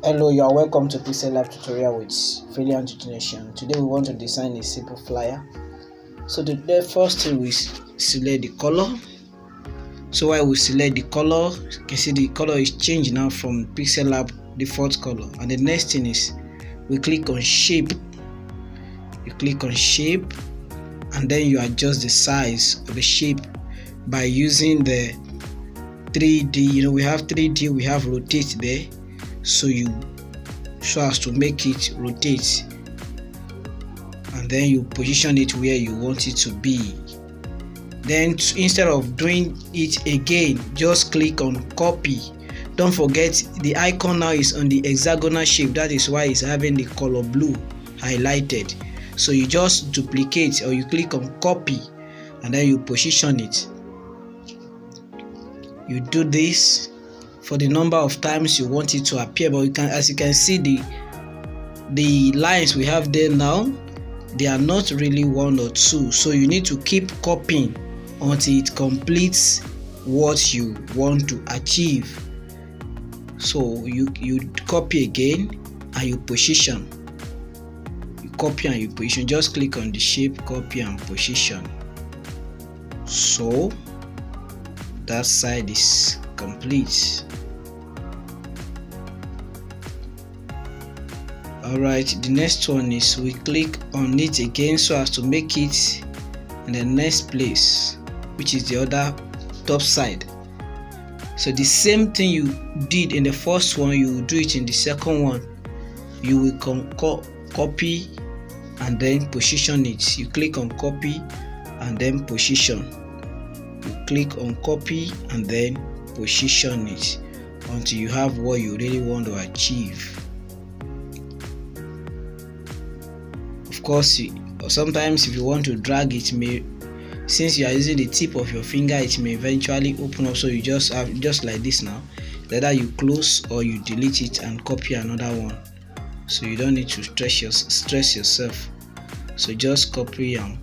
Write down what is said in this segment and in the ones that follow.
Hello, you are welcome to Pixellab tutorial with Flier Generation. Today we want to design a simple flyer. So the first thing we select the color. So while we select the color, you can see the color is changed now from Pixellab default color. And the next thing is we click on shape. You click on shape and then you adjust the size of the shape by using the 3D. We have 3D, we have rotate there. So as to make it rotate, and then you position it where you want it to be. Then instead of doing it again, just click on copy. Don't forget the icon now is on the hexagonal shape. That is why it's having the color blue highlighted. So you just duplicate, or you click on copy and then you position it. You do this for the number of times you want it to appear, but as you can see, the lines we have there now, they are not really one or two, so you need to keep copying until it completes what you want to achieve. So you copy again and you position. You copy and you position. Just click on the shape, copy and position. So that side is complete. Alright, the next one is we click on it again so as to make it in the next place, which is the other top side. So the same thing you did in the first one, you will do it in the second one. You will copy and then position it. You click on copy and then position. You click on copy and then position it until you have what you really want to achieve. Of course, sometimes if you want to drag it, since you are using the tip of your finger, it may eventually open up. So you just have just like this now. Either you close or you delete it and copy another one. So you don't need to stress yourself. So just copy and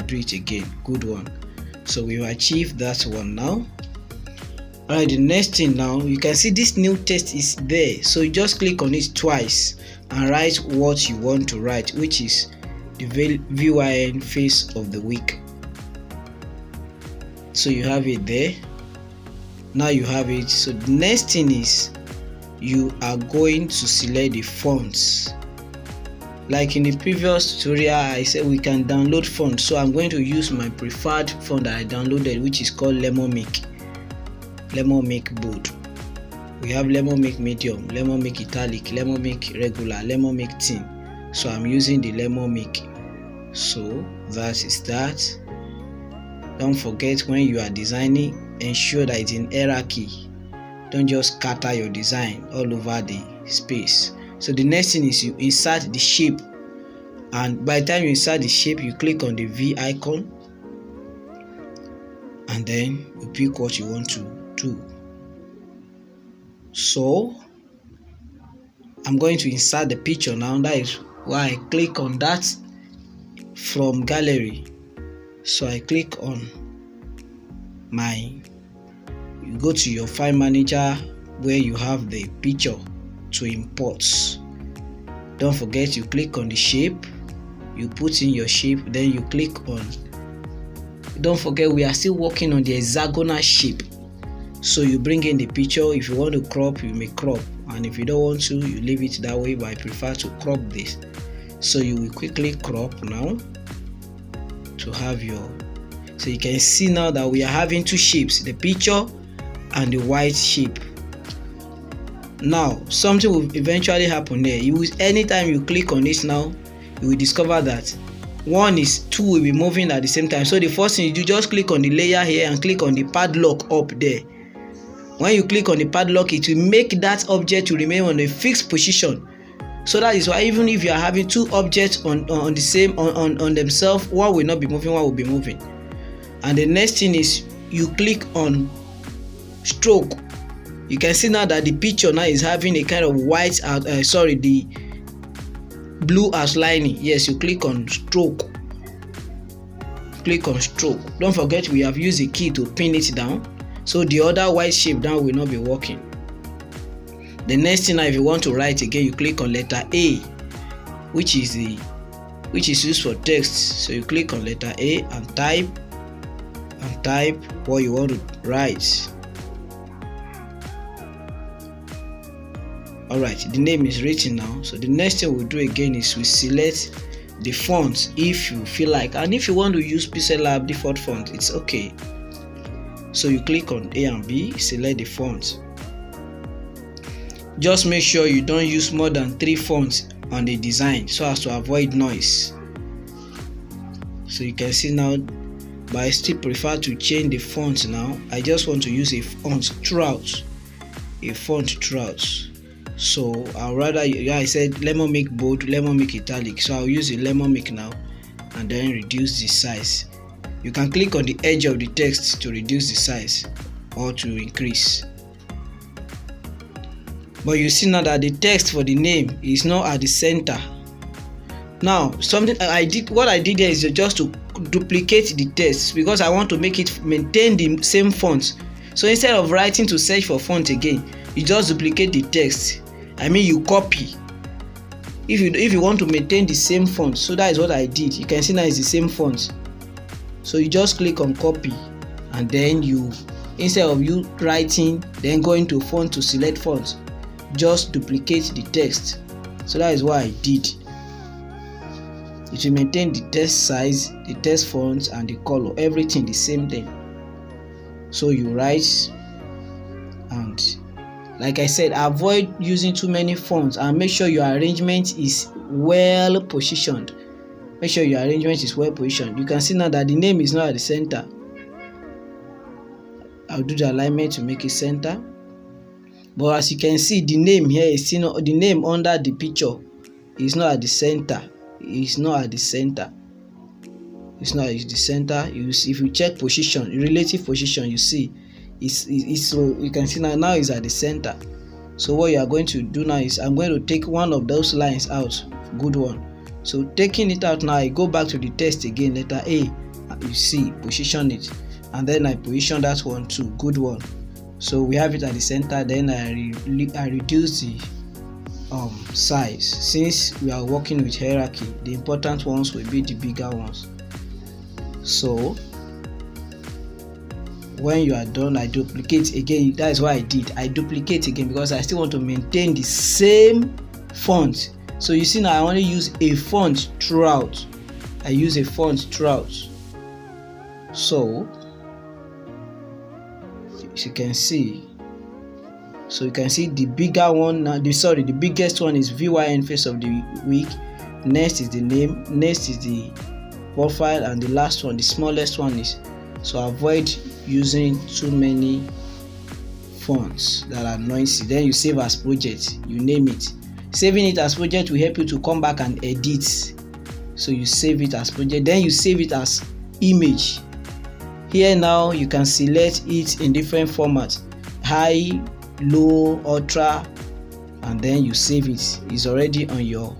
do it again. Good one. So we've achieved that one now. Alright, the next thing now, you can see this new text is there. So you just click on it twice and write what you want to write, which is the VYN face of the week. So you have it there. Now you have it. So the next thing is you are going to select the fonts. Like in the previous tutorial, I said we can download fonts. So I'm going to use my preferred font that I downloaded, which is called Lemon-Make Bold. We have Lemon-Make Medium, Lemon-Make Italic, Lemon-Make Regular, Lemon-Make Thin. So I'm using the Lemon-Make. So that is that. Don't forget, when you are designing, ensure that it's in hierarchy. Don't just scatter your design all over the space. So the next thing is you insert the shape, and by the time you insert the shape, you click on the V icon and then you pick what you want to do. So I'm going to insert the picture now. That is why I click on that from gallery. So I click on you go to your file manager where you have the picture to import. Don't forget, you click on the shape, you put in your shape, then you click on, don't forget we are still working on the hexagonal shape. So you bring in the picture. If you want to crop, you may crop, and if you don't want to, you leave it that way, but I prefer to crop this. So you will quickly crop now to have your, so you can see now that we are having two shapes, the picture and the white shape. Now something will eventually happen there. Anytime you click on this now, you will discover that two will be moving at the same time. So the first thing you do, just click on the layer here and click on the padlock up there. When you click on the padlock, it will make that object to remain on a fixed position. So that is why even if you are having two objects on the same on themselves, one will not be moving, one will be moving. And the next thing is you click on stroke. You can see now that the picture now is having a kind of white the blue outlining. Yes, you click on stroke. Click on stroke. Don't forget we have used a key to pin it down, so the other white shape now will not be working. The next thing now, if you want to write again, you click on letter A, which is used for text. So you click on letter A and type what you want to write. Alright, the name is written now. So the next thing we'll do again is we select the font if you feel like, and if you want to use Pixellab default font, it's okay. So you click on A and B, select the font. Just make sure you don't use more than 3 fonts on the design so as to avoid noise. So you can see now, but I still prefer to change the font now. I just want to use a font throughout. So I'll rather, yeah, I said lemon make bold, lemon make italic. So I'll use a lemon make now and then reduce the size. You can click on the edge of the text to reduce the size or to increase. But you see now that the text for the name is not at the center. Now, what I did here is just to duplicate the text because I want to make it maintain the same font. So instead of writing to search for font again, you just duplicate the text. I mean, you copy. If you want to maintain the same font, so that is what I did. You can see now it's the same font. So you just click on copy, and then instead of you writing, then going to font to select font, just duplicate the text. So that is what I did. It will maintain the text size, the text font, and the color, everything the same thing. So you write, and like I said, avoid using too many fonts and make sure your arrangement is well positioned. You can see now that the name is not at the center. I'll do the alignment to make it center. But as you can see, the name here is still the name under the picture is not at the center. It's not at the center. It's not at the center. If you check position, relative position, you see it's so you can see now it's at the center. So what you are going to do now is I'm going to take one of those lines out, good one. So taking it out now, I go back to the text again, letter A. You see, position it, and then I position that one too, good one. So we have it at the center. Then I reduce the size. Since we are working with hierarchy, the important ones will be the bigger ones. So when you are done, I duplicate again. That is what I did. I duplicate again because I still want to maintain the same font. So you see now I only use a font throughout. So as you can see, the bigger one now, the biggest one is VYN face of the week. Next is the name, next is the profile, and the last one, the smallest one is. So avoid using too many fonts that are noisy. Then you save as project, you name it. Saving it as project will help you to come back and edit. So you save it as project, then you save it as image. Here now you can select it in different formats, high, low, ultra, and then you save it. It's already on your